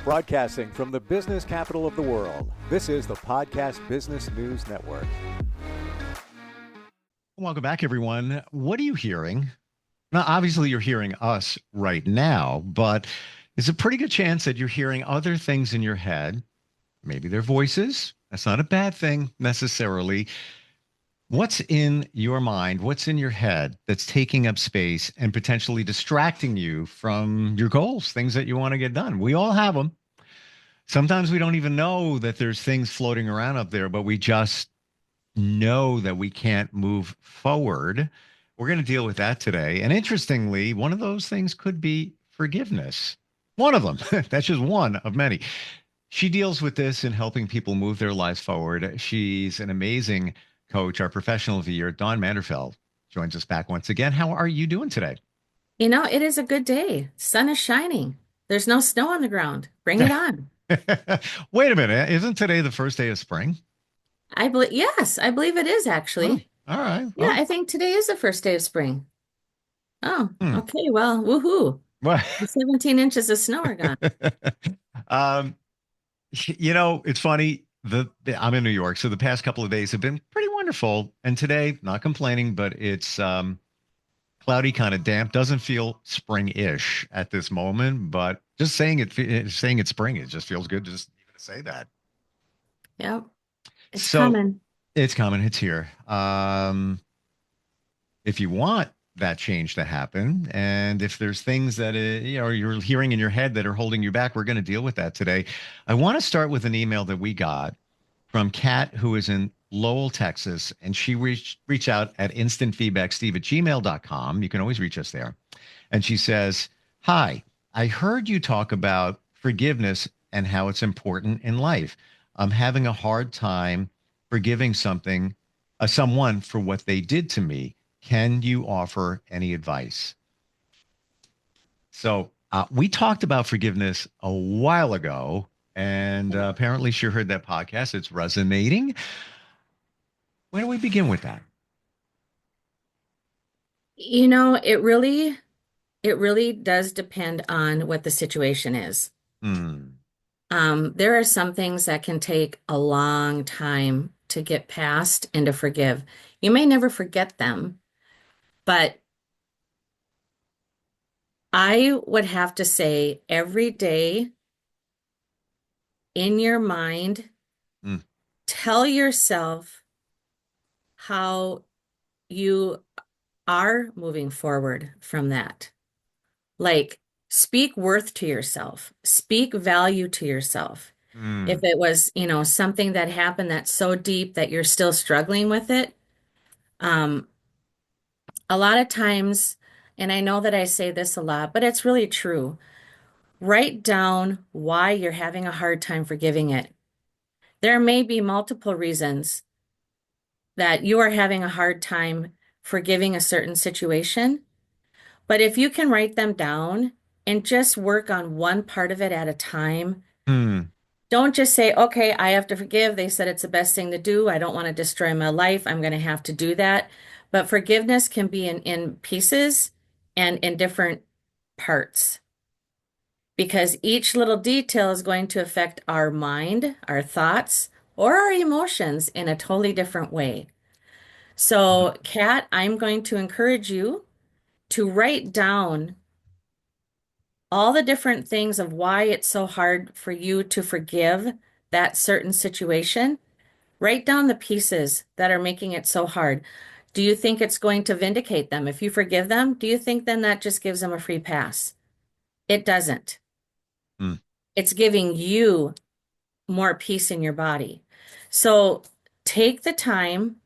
Broadcasting from the business capital of the world, this is the Podcast Business News Network. Welcome back, everyone. What are you hearing? Now, obviously, you're hearing us right now, but there's a pretty good chance that you're hearing other things in your head. Maybe they're voices. That's not a bad thing necessarily. What's in your mind? What's in your head that's taking up space and potentially distracting you from your goals, things that you want to get done? We all have them. Sometimes we don't even know that there's things floating around up there, but we just know that we can't move forward. We're going to deal with that today. And interestingly, one of those things could be forgiveness. One of them. That's just one of many. She deals with this in helping people move their lives forward. She's an amazing coach. Our professional of the year, Dawn Manderfeld, joins us back once again. How are you doing today? It is a good day. Sun is shining. There's no snow on the ground. Bring it on. Wait a minute. Isn't today the first day of spring? Yes, I believe it is Oh, actually. all right. Yeah, Well, I think today is the first day of spring. Oh, hmm. okay. Well, woohoo. Well, The 17 inches of snow are gone. um, it's funny. I'm in New York, so the past couple of days have been pretty wonderful. And today, not complaining, but it's cloudy, kind of damp. Doesn't feel spring-ish at this moment, but just saying it's spring, it just feels good just even to say that. Yep, it's So coming. it's coming. It's here. If you want that change to happen, and if there's things that you're hearing in your head that are holding you back, we're going to deal with that today. I want to start with an email that we got from Kat, who is in Lowell, Texas, and she reached out at instantfeedbacksteve@gmail.com. You can always reach us there. And she says, "Hi, I heard you talk about forgiveness and how it's important in life. I'm having a hard time forgiving someone for what they did to me. Can you offer any advice?" So we talked about forgiveness a while ago, and apparently she heard that podcast. It's resonating. Where do we begin with that? It really does depend on what the situation is. Hmm. There are some things that can take a long time to get past and to forgive. You may never forget them, but I would have to say every day in your mind, Hmm. tell yourself how you are moving forward from that. Like, speak worth to yourself, speak value to yourself. If Hmm. it was, something that happened that's so deep that you're still struggling with it, um, a lot of times, and I know that I say this a lot, but it's really true. Write down why you're having a hard time forgiving it. There may be multiple reasons that you are having a hard time forgiving a certain situation, but if you can write them down and just work on one part of it at a time, Hmm. don't just say, okay, I have to forgive. They said it's the best thing to do. I don't want to destroy my life. I'm going to have to do that. But forgiveness can be in pieces and in different parts because each little detail is going to affect our mind, our thoughts, or our emotions in a totally different way. So, Kat, I'm going to encourage you to write down all the different things of why it's so hard for you to forgive that certain situation. Write down the pieces that are making it so hard. Do you think it's going to vindicate them? If you forgive them, do you think then that just gives them a free pass? It doesn't. Hmm. It's giving you more peace in your body. So take the time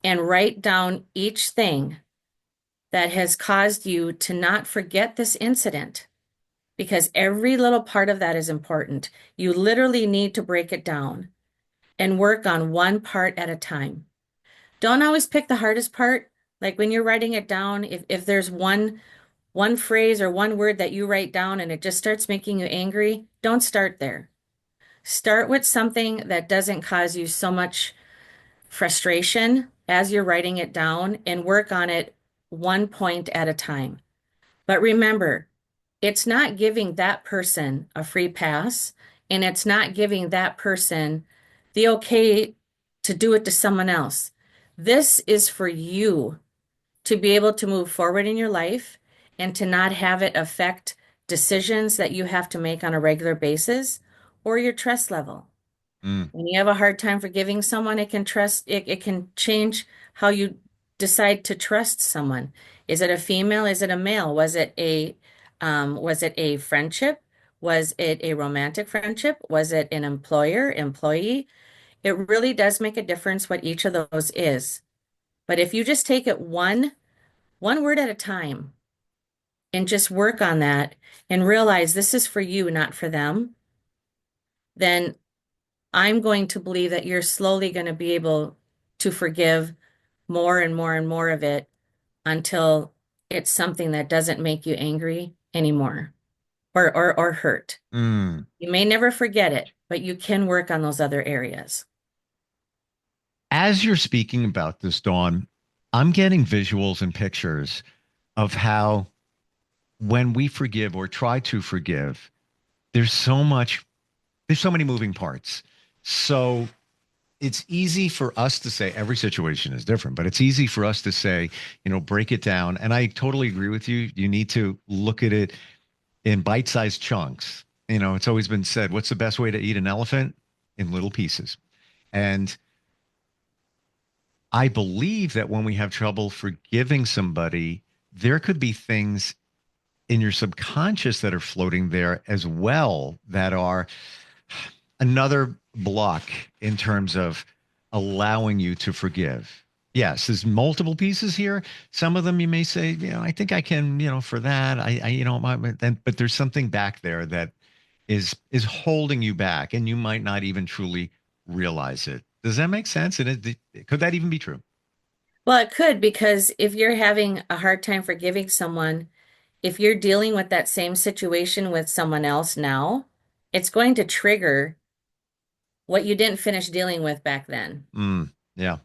and write down each thing that has caused you to not forget this incident because every little part of that is important. You literally need to break it down and work on one part at a time. Don't always pick the hardest part. Like when you're writing it down, if there's one phrase or one word that you write down and it just starts making you angry, don't start there. Start with something that doesn't cause you so much frustration as you're writing it down and work on it one point at a time. But remember, it's not giving that person a free pass, and it's not giving that person the okay to do it to someone else. This is for you to be able to move forward in your life and to not have it affect decisions that you have to make on a regular basis or your trust level. Mm, When you have a hard time forgiving someone, it can change how you decide to trust someone. Is it a female? Is it a male? Was it a friendship? Was it a romantic friendship? Was it an employer, employee? It really does make a difference what each of those is. But if you just take it one word at a time and just work on that and realize this is for you, not for them, then I'm going to believe that you're slowly going to be able to forgive more and more and more of it until it's something that doesn't make you angry anymore or hurt. mm. You may never forget it, but you can work on those other areas. As you're speaking about this, Dawn, I'm getting visuals and pictures of how when we forgive or try to forgive, there's so much, there's so many moving parts. So it's easy for us to say every situation is different, but it's easy for us to say, break it down. And I totally agree with you. You need to look at it in bite-sized chunks. It's always been said, what's the best way to eat an elephant? In little pieces. And I believe that when we have trouble forgiving somebody, there could be things in your subconscious that are floating there as well that are another block in terms of allowing you to forgive. Yes, there's multiple pieces here. Some of them you may say, I think I can, for that. But there's something back there that is holding you back, and you might not even truly realize it. Does that make sense? And could that even be true? Well, it could because if you're having a hard time forgiving someone, if you're dealing with that same situation with someone else now, it's going to trigger what you didn't finish dealing with back then. Yeah,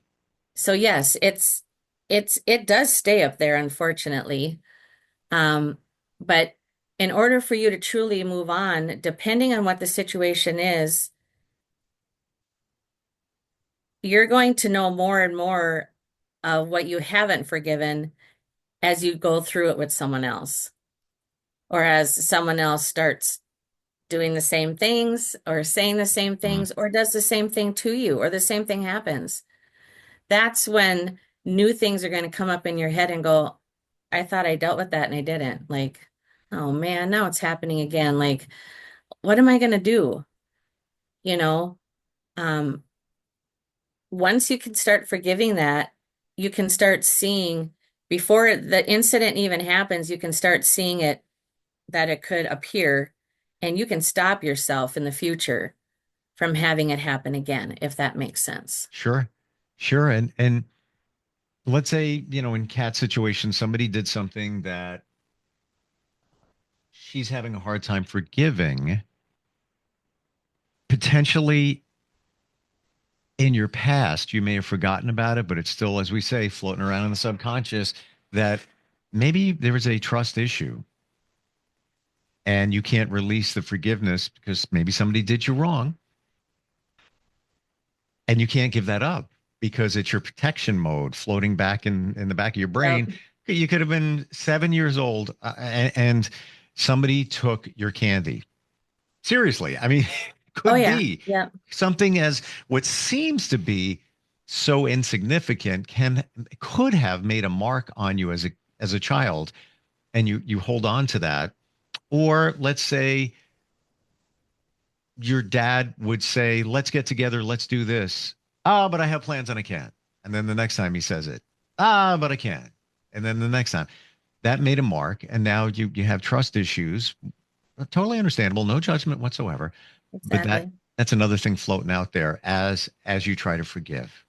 So yes, it does stay up there, unfortunately. Um, but in order for you to truly move on, depending on what the situation is, you're going to know more and more of what you haven't forgiven as you go through it with someone else, or as someone else starts doing the same things or saying the same mm, things or does the same thing to you or the same thing happens. That's when new things are going to come up in your head and go, I thought I dealt with that and I didn't. Like, oh man, now it's happening again. Like, what am I going to do? You know, um, once you can start forgiving that, you can start seeing before the incident even happens, you can start seeing it that it could appear, and you can stop yourself in the future from having it happen again, if that makes sense. sure, sure. And let's say, in Kat's situation, somebody did something that she's having a hard time forgiving. Potentially in your past, you may have forgotten about it, but it's still, as we say, floating around in the subconscious that maybe there was a trust issue and you can't release the forgiveness because maybe somebody did you wrong and you can't give that up because it's your protection mode floating back in the back of your brain. Yep. You could have been 7 years old and somebody took your candy. Seriously. I mean, Oh could yeah. be Yeah. something as what seems to be so insignificant could have made a mark on you as a child, and you hold on to that. Or let's say your dad would say, let's get together, let's do this. Oh, but I have plans and I can't. And then the next time he says it, but I can't. And then the next time that made a mark. And now you have trust issues. Totally understandable. No judgment whatsoever. But Exactly. that's another thing floating out there as you try to forgive.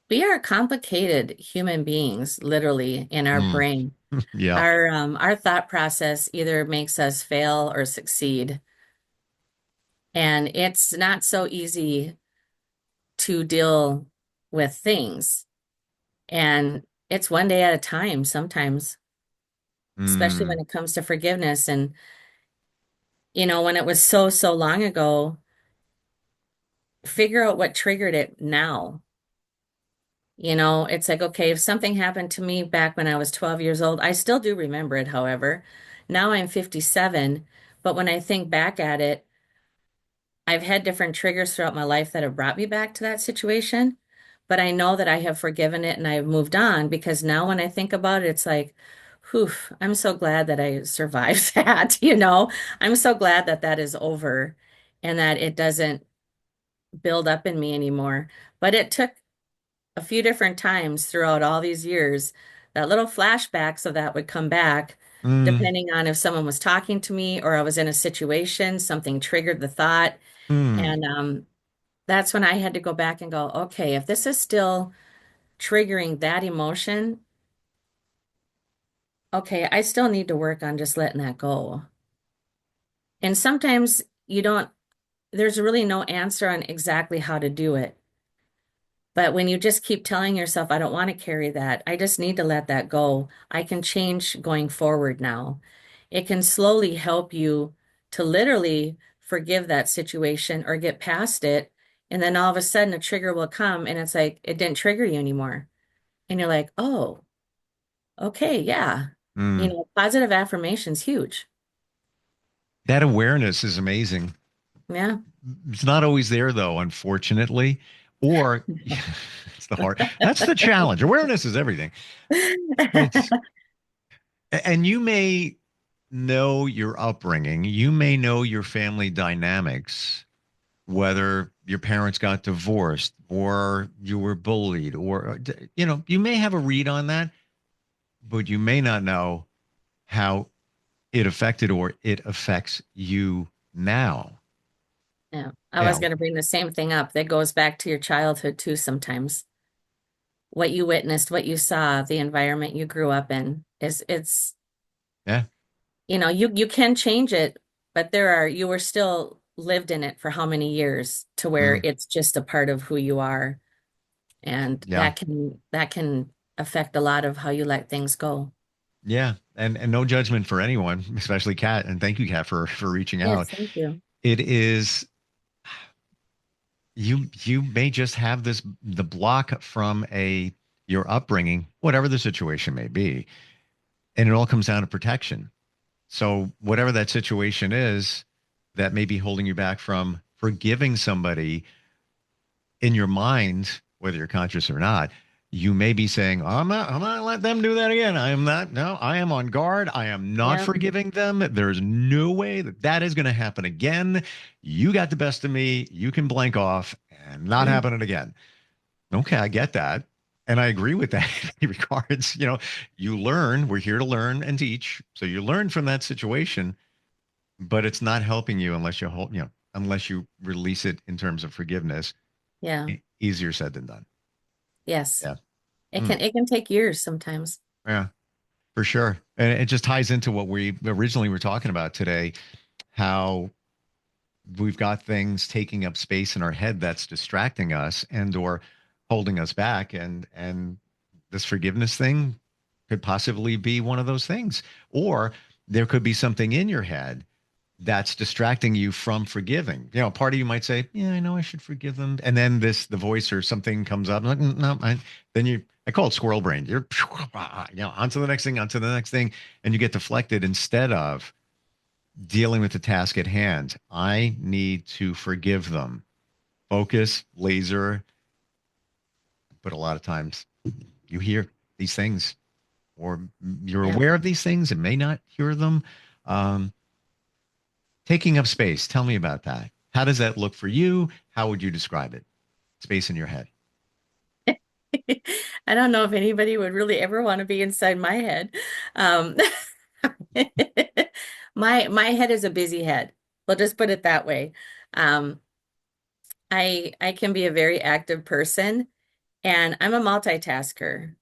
We are complicated human beings, literally, in our Mm, brain. yeah. Our thought process either makes us fail or succeed. And it's not so easy to deal with things. And it's one day at a time sometimes. especially Mm, when it comes to forgiveness. And, when it was so, so long ago, figure out what triggered it now. It's like, okay, if something happened to me back when I was 12 years old, I still do remember it, however. Now I'm 57, but when I think back at it, I've had different triggers throughout my life that have brought me back to that situation. But I know that I have forgiven it and I've moved on because now when I think about it, it's like, whew, I'm so glad that I survived that. I'm so glad that that is over and that it doesn't build up in me anymore. But it took a few different times throughout all these years that little flashbacks of that would come back, mm, depending on if someone was talking to me or I was in a situation, something triggered the thought. mm. And that's when I had to go back and go, okay, if this is still triggering that emotion, okay, I still need to work on just letting that go. And sometimes there's really no answer on exactly how to do it. But when you just keep telling yourself, I don't want to carry that, I just need to let that go, I can change going forward now. It can slowly help you to literally forgive that situation or get past it. And then all of a sudden a trigger will come and it's like, it didn't trigger you anymore. And you're like, oh, okay, yeah. Mm. Positive affirmation's huge. That awareness is amazing. Yeah. It's not always there though, unfortunately. Or it's the hard. That's the challenge. Awareness is everything. It's and you may know your upbringing, you may know your family dynamics, whether your parents got divorced or you were bullied, or you may have a read on that, but you may not know how it affected or it affects you now. Yeah. I was Yeah, going to bring the same thing up. That goes back to your childhood too sometimes. What you witnessed, what you saw, the environment you grew up in is it's yeah, you can change it, but you were still lived in it for how many years to where mm, it's just a part of who you are. And yeah, that can affect a lot of how you let things go. yeah. And no judgment for anyone, especially Kat. And thank you, Kat, for reaching Yes, out. thank you. It is you may just have the block from a your upbringing, whatever the situation may be, and it all comes down to protection. So whatever that situation is that may be holding you back from forgiving somebody in your mind, whether you're conscious or not, you may be saying, I'm not let them do that again. I am not, no, I am on guard. I am not Yeah. forgiving them. There's no way that that is going to happen again. You got the best of me. You can blank off and not Yeah. happen it again. Okay, I get that. And I agree with that in regards. You learn, we're here to learn and teach. So you learn from that situation, but it's not helping you unless unless you release it in terms of forgiveness. Yeah. Easier said than done. Yes. Yeah. It Mm, can it can take years sometimes. yeah, for sure. And it just ties into what we originally were talking about today, how we've got things taking up space in our head that's distracting us and or holding us back. And this forgiveness thing could possibly be one of those things. Or there could be something in your head that's distracting you from forgiving. Part of you might say, "Yeah, I know I should forgive them," and then the voice or something comes up. Like, no, then I call it squirrel brain. You're onto the next thing, onto the next thing, and you get deflected instead of dealing with the task at hand. I need to forgive them. Focus, laser, but a lot of times you hear these things or you're Yeah. aware of these things and may not hear them. Um, Taking up space. Tell me about that. How does that look for you? How would you describe it? Space in your head. I don't know if anybody would really ever want to be inside my head. Um, my head is a busy head. We'll just put it that way. Um, I can be a very active person and I'm a multitasker.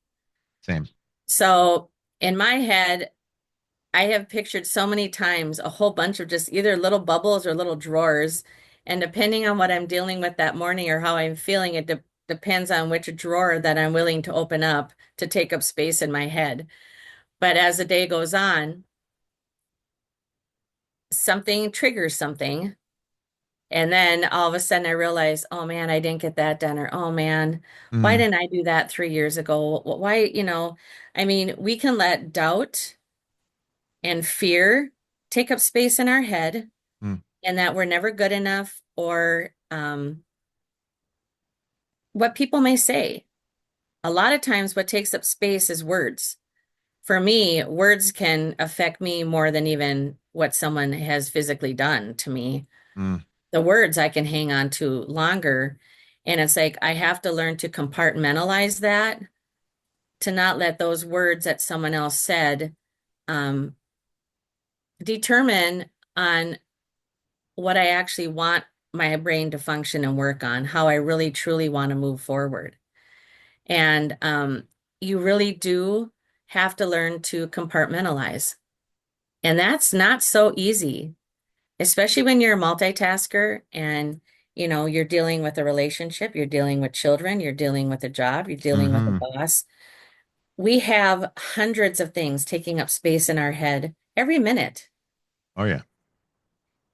Same. So in my head, I have pictured so many times a whole bunch of just either little bubbles or little drawers. And depending on what I'm dealing with that morning or how I'm feeling, it depends on which drawer that I'm willing to open up to take up space in my head. But as the day goes on, something triggers something. And then all of a sudden I realize, oh man, I didn't get that done. Or, oh man, why Mm, didn't I do that 3 years ago? Why, I mean, we can let doubt and fear take up space in our head mm, and that we're never good enough or what people may say. A lot of times, what takes up space is words. For me, words can affect me more than even what someone has physically done to me. mm. The words I can hang on to longer. And it's like I have to learn to compartmentalize that, to not let those words that someone else said um, determine on what I actually want my brain to function and work on, how I really truly want to move forward. And you really do have to learn to compartmentalize. And that's not so easy, especially when you're a multitasker and you're dealing with a relationship, you're dealing with children, you're dealing with a job, you're dealing with a Hmm. boss. We have hundreds of things taking up space in our head every minute. Oh yeah.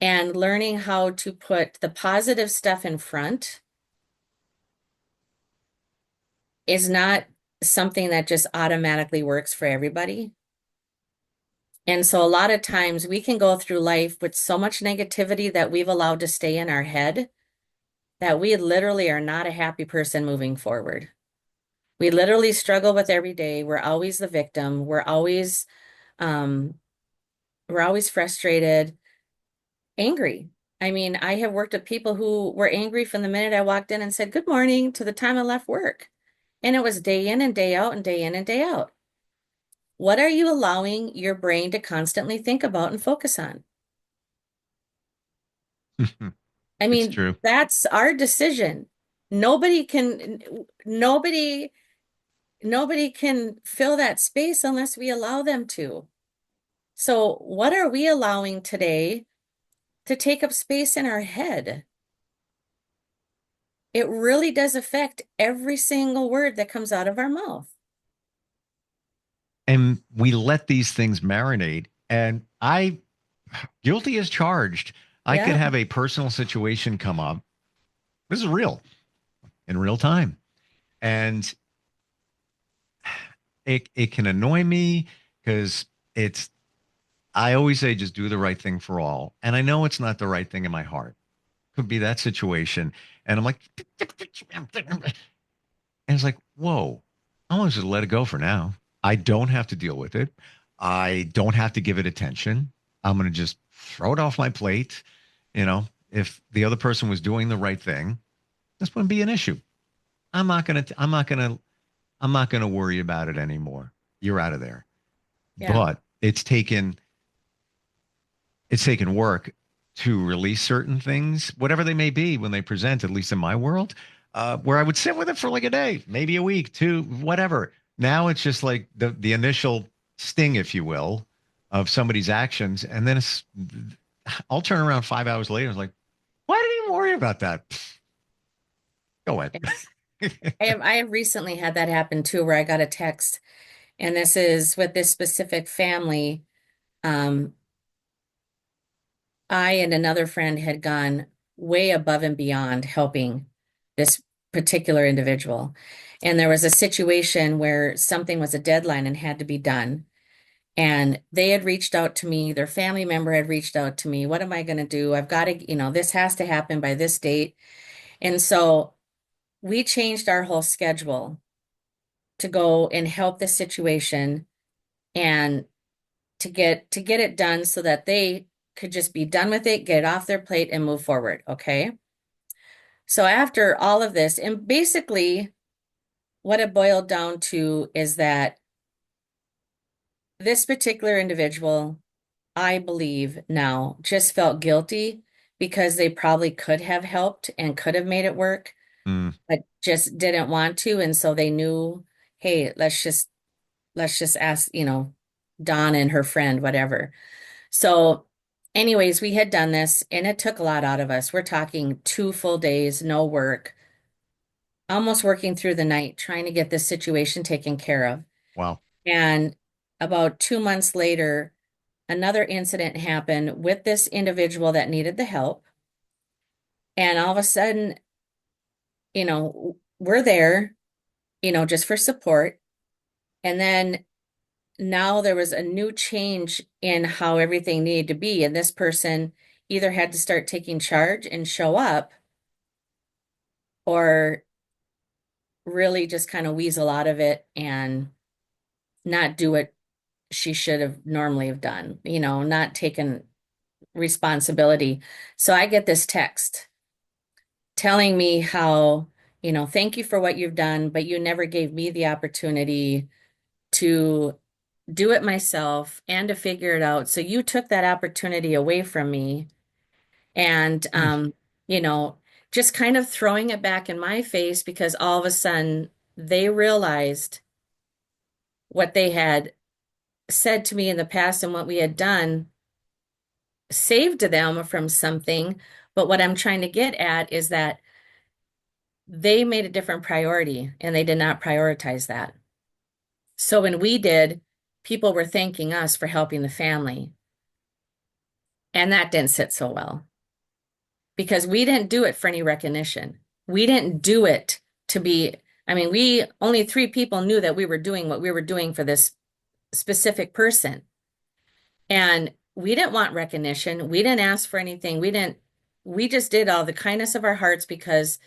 And learning how to put the positive stuff in front is not something that just automatically works for everybody. And so a lot of times we can go through life with so much negativity that we've allowed to stay in our head that we literally are not a happy person moving forward. We literally struggle with every day. We're always the victim. Um, we're always frustrated, angry. I mean, I have worked with people who were angry from the minute I walked in and said good morning to the time I left work. And it was day in and day out and day in and day out. What are you allowing your brain to constantly think about and focus on? I It's mean, true. that's our decision. Nobody can, nobody, nobody can fill that space unless we allow them to. So, what are we allowing today to take up space in our head? It really does affect every single word that comes out of our mouth. And we let these things marinate. And I, guilty as charged, I could Yeah, have a personal situation come up. This is real in real time. And it can annoy me because it's I always say just do the right thing for all. And I know it's not the right thing in my heart. Could be that situation. And I'm like, and it's like, whoa, I'm gonna just let it go for now. I don't have to deal with it. I don't have to give it attention. I'm gonna just throw it off my plate. You know, if the other person was doing the right thing, this wouldn't be an issue. I'm not gonna worry about it anymore. You're out of there. yeah, But it's taken work to release certain things, whatever they may be, when they present, at least in my world, where I would sit with it for like a day, maybe a week, two, whatever. Now it's just like the initial sting, if you will, of somebody's actions, and then I'll turn around 5 hours later and it's like, why did you even worry about that? Go ahead. yeah. I have recently had that happen too, where I got a text, and this is with this specific family. Um, I and another friend had gone way above and beyond helping this particular individual. And there was a situation where something was a deadline and had to be done. And they had reached out to me, their family member had reached out to me. What am I going to do? I've got to, this has to happen by this date. And so we changed our whole schedule to go and help this situation and to get it done so that they could just be done with it, get it off their plate and move forward. Okay. So after all of this, and basically what it boiled down to is that this particular individual, I believe now, just felt guilty because they probably could have helped and could have made it work, Mm, but just didn't want to. And so they knew, hey, let's just ask, Dawn and her friend, whatever. So, anyways, we had done this and it took a lot out of us. We're talking 2 full days, no work, almost working through the night, trying to get this situation taken care of. wow. And about 2 months later, another incident happened with this individual that needed the help. And all of a sudden, we're there, just for support. And then now there was a new change in how everything needed to be. And this person either had to start taking charge and show up or really just kind of weasel out of it and not do what she should have normally have done, not taken responsibility. So I get this text telling me how, thank you for what you've done, but you never gave me the opportunity to do it myself and to figure it out. So you took that opportunity away from me. And, Mm. you know, just kind of throwing it back in my face because all of a sudden they realized what they had said to me in the past and what we had done saved them from something. But what I'm trying to get at is that they made a different priority and they did not prioritize that. So when we did, people were thanking us for helping the family. And that didn't sit so well because we didn't do it for any recognition. We didn't do it to be, I mean, we only three people knew that we were doing what we were doing for this specific person. And we didn't want recognition. We didn't ask for anything. We just did all the kindness of our hearts because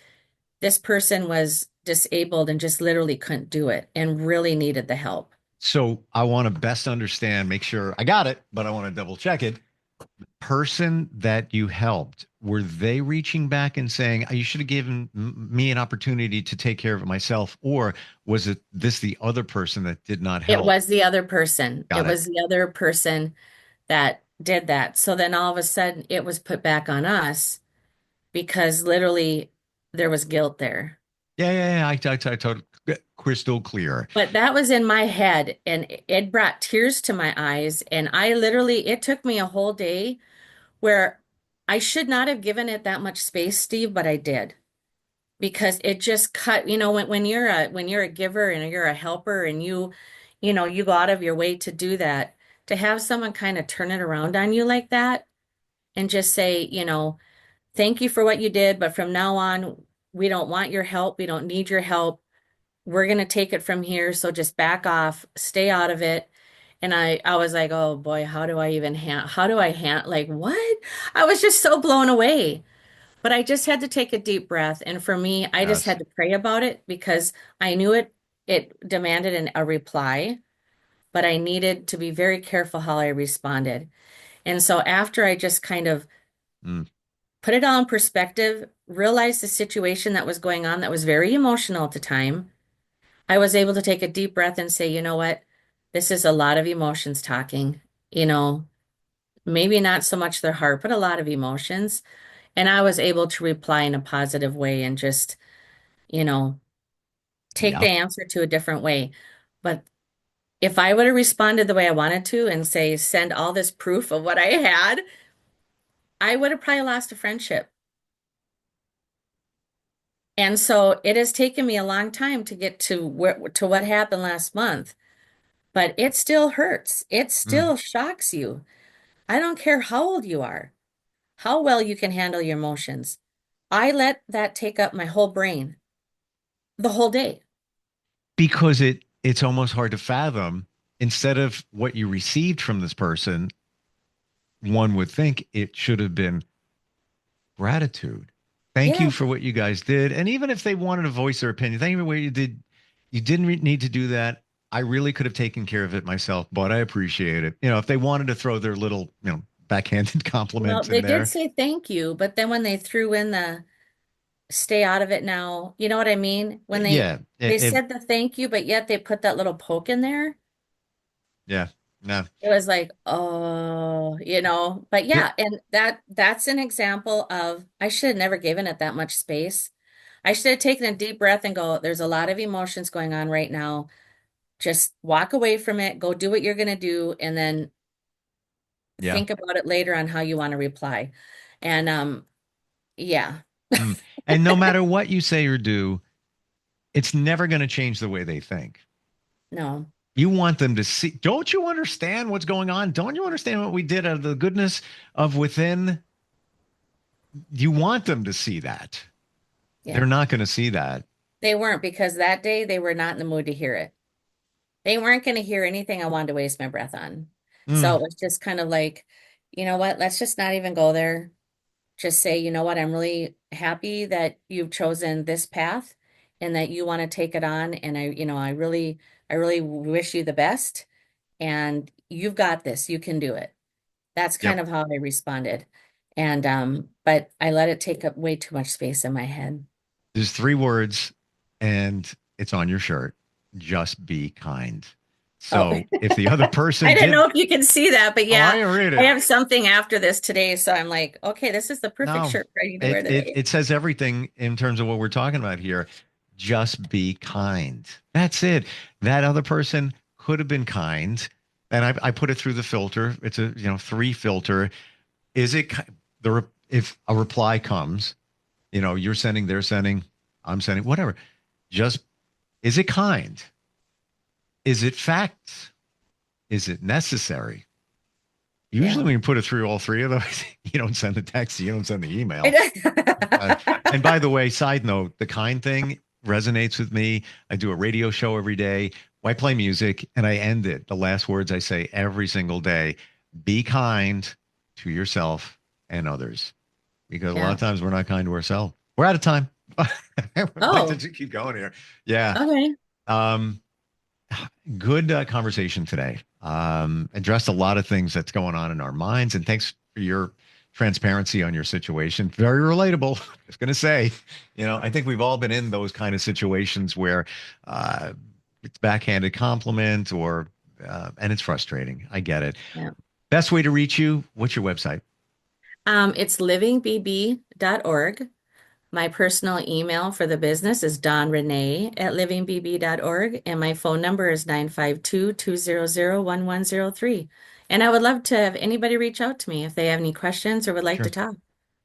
this person was disabled and just literally couldn't do it and really needed the help. So I want to best understand, make sure I got it, but I want to double check it. Person that you helped, were they reaching back and saying, "Oh, you should have given me an opportunity to take care of it myself," or was it this the other person that did not It help? was the other person. It Got it. was the other person that did that. So then all of a sudden it was put back on us because literally there was guilt there. Yeah, yeah, yeah. I totally crystal clear. But that was in my head and it brought tears to my eyes. And I literally, it took me a whole day where I should not have given it that much space, Steve, but I did because it just cut, when you're a giver and you're a helper and you go out of your way to do that, to have someone kind of turn it around on you like that and just say, thank you for what you did, but from now on, we don't want your help. We don't need your help. We're going to take it from here. So just back off, stay out of it. And I was like, oh boy, how do I like what? I was just so blown away. But I just had to take a deep breath. And for me, I just Yes. had to pray about it because I knew it demanded a reply, but I needed to be very careful how I responded. And so after I just kind of Mm, put it all in perspective, realized the situation that was going on that was very emotional at the time, I was able to take a deep breath and say, you know what? This is a lot of emotions talking, you know, maybe not so much their heart, but a lot of emotions. And I was able to reply in a positive way and just, you know, take the yeah. answer to a different way. But if I would have responded the way I wanted to and say, send all this proof of what I had, I would have probably lost a friendship. And so it has taken me a long time to get to what happened last month, but it still hurts. It Mm. still shocks you. I don't care how old you are, how well you can handle your emotions. I let that take up my whole brain the whole day. Because it's almost hard to fathom. Instead of what you received from this person, one would think it should have been gratitude. Thank Yeah. you for what you guys did. And even if they wanted to voice their opinion, thank you for what you did. You didn't need to do that. I really could have taken care of it myself, but I appreciate it. If they wanted to throw their little, backhanded Well, compliments they in did there. say thank you, but then when they threw in the stay out of it now, you know what I mean? When Yeah, they said the thank you, but yet they put that little poke in there. yeah, no. It was like, oh, but Yeah, yeah, and that's an example of I should have never given it that much space. I should have taken a deep breath and go, there's a lot of emotions going on right now. Just walk away from it, go do what you're going to do, and then yeah. think about it later on how you want to reply. And yeah, Mm. And no matter what you say or do, it's never going to change the way they think. no. You want them to see. Don't you understand what's going on? Don't you understand what we did out of the goodness of within? You want them to see that. Yeah. They're not going to see that. They weren't, because that day they were not in the mood to hear it. They weren't going to hear anything I wanted to waste my breath on. So Mm, it was just kind of like, you know what? Let's just not even go there. Just say, you know what? I'm really happy that you've chosen this path and that you want to take it on. And I really wish you the best. And you've got this. You can do it. That's kind yep. of how I responded. And but I let it take up way too much space in my head. There's 3 words, and it's on your shirt. Just be kind. Oh, So if the other person I didn't did, know if you can see that, but oh, I yeah, can read I it. have something after this today, so I'm like, okay, this is the perfect No, shirt I need to wear it today. it says everything in terms of what we're talking about here. Just be kind. That's it. That other person could have been kind, and I put it through the filter. It's a 3 filter. Is it if a reply comes, you're sending, they're sending, I'm sending, whatever. Just is it kind? Is it facts? Is it necessary? Usually, Yeah. when you put it through all 3 of those, you don't send the text, you don't send the email. And by the way, side note, the kind thing resonates with me. I do a radio show every day. I play music and I end it. The last words I say every single day: be kind to yourself and others. Because a lot Yeah. of times we're not kind to ourselves. We're out of time. I'd like to Oh, just keep going here. Yeah. okay. Um, Good conversation today. Addressed a lot of things that's going on in our minds. And thanks for your transparency on your situation. Very relatable. I was going to say, I think we've all been in those kind of situations where it's backhanded compliment and it's frustrating. I get it. Yeah. Best way to reach you, what's your website? It's livingbb.org. My personal email for the business is donrenee@livingbb.org, and my phone number is 952-200-1103. And I would love to have anybody reach out to me if they have any questions or would like to Sure. talk.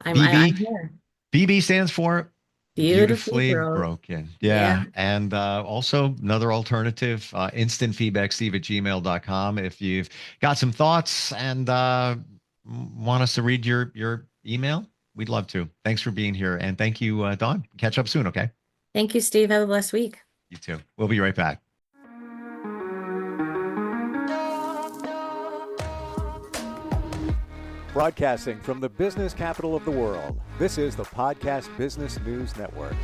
BB. I'm here. BB stands for Beautifully beautifully broke. broken. Yeah. Yeah. And also another alternative, instant feedback, steve@gmail.com. If you've got some thoughts and want us to read your email, we'd love to. Thanks for being here. And thank you, Dawn. Catch up soon. Okay. Thank you, Steve. Have a blessed week. You too. We'll be right back. Broadcasting from the business capital of the world, this is the Podcast Business News Network.